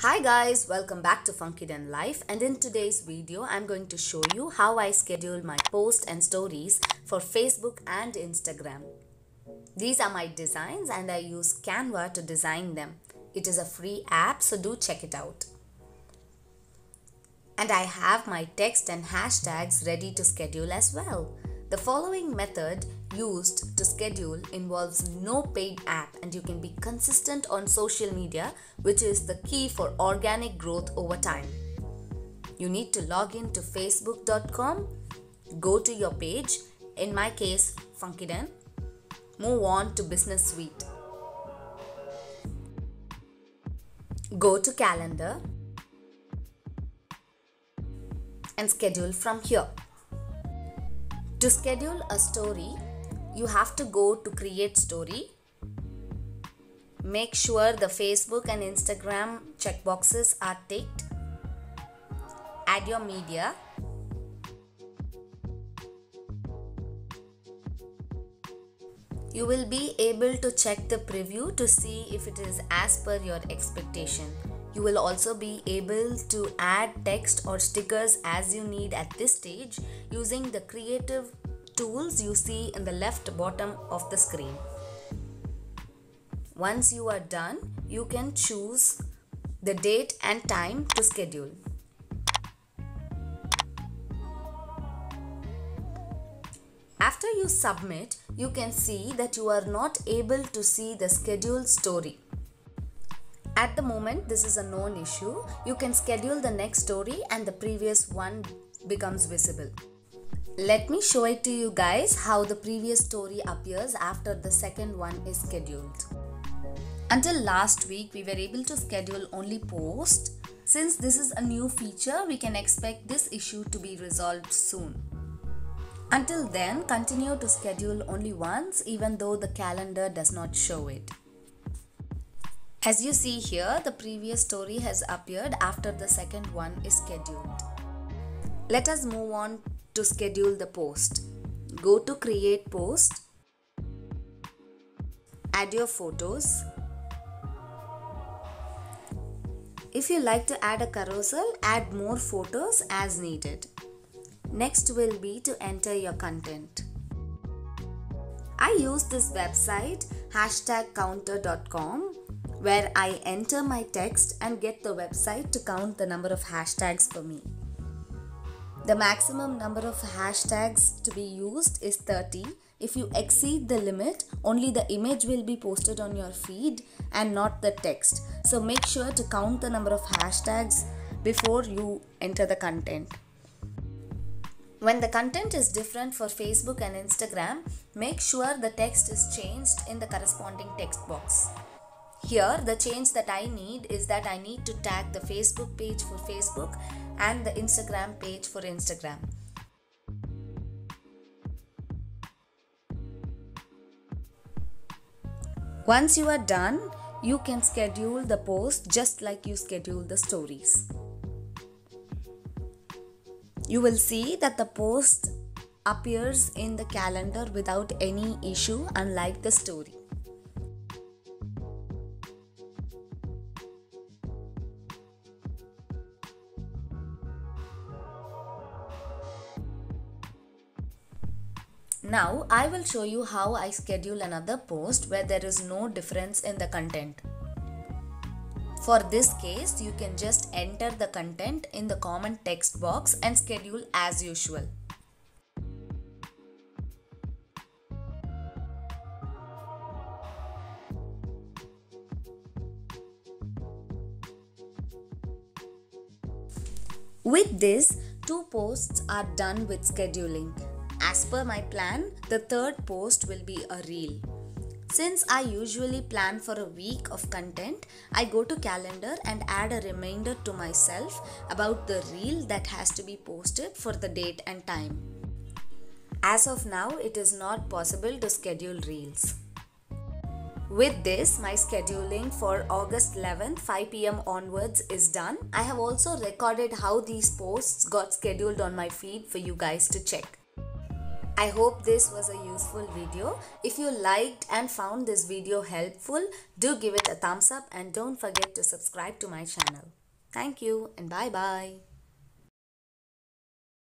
Hi guys, welcome back to Funky Den Life, and in today's video I'm going to show you how I schedule my posts and stories for Facebook and Instagram. These are my designs and I use Canva to design them. It is a free app, so do check it out. And I have my text and hashtags ready to schedule as well. The following method used to schedule involves no paid app, and you can be consistent on social media, which is the key for organic growth over time. You need to log in to facebook.com, go to your page, in my case Funky Den, move on to Business Suite. Go to Calendar and schedule from here. To schedule a story, you have to go to Create Story. Make sure the Facebook and Instagram checkboxes are ticked. Add your media. You will be able to check the preview to see if it is as per your expectation. You will also be able to add text or stickers as you need at this stage using the creative tools you see in the left bottom of the screen. Once you are done, you can choose the date and time to schedule. After you submit, you can see that you are not able to see the scheduled story. At the moment, this is a known issue. You can schedule the next story and the previous one becomes visible. Let me show it to you guys how the previous story appears after the second one is scheduled. Until last week, we were able to schedule only post. Since this is a new feature, we can expect this issue to be resolved soon. Until then, continue to schedule only once, even though the calendar does not show it. As you see here, the previous story has appeared after the second one is scheduled. Let us move on to schedule the post. Go to Create Post. Add your photos. If you like to add a carousel, add more photos as needed. Next will be to enter your content. I use this website hashtagcounter.com, where I enter my text and get the website to count the number of hashtags for me. The maximum number of hashtags to be used is 30. If you exceed the limit, only the image will be posted on your feed and not the text. So make sure to count the number of hashtags before you enter the content. When the content is different for Facebook and Instagram, make sure the text is changed in the corresponding text box. Here, the change that I need is that I need to tag the Facebook page for Facebook and the Instagram page for Instagram. Once you are done, you can schedule the post just like you schedule the stories. You will see that the post appears in the calendar without any issue, unlike the story. Now I will show you how I schedule another post where there is no difference in the content. For this case, you can just enter the content in the comment text box and schedule as usual. With this, 2 posts are done with scheduling. As per my plan, the third post will be a reel. Since I usually plan for a week of content, I go to calendar and add a reminder to myself about the reel that has to be posted for the date and time. As of now, it is not possible to schedule reels. With this, my scheduling for August 11th, 5 p.m. onwards is done. I have also recorded how these posts got scheduled on my feed for you guys to check. I hope this was a useful video. If you liked and found this video helpful, do give it a thumbs up and don't forget to subscribe to my channel. Thank you and bye bye.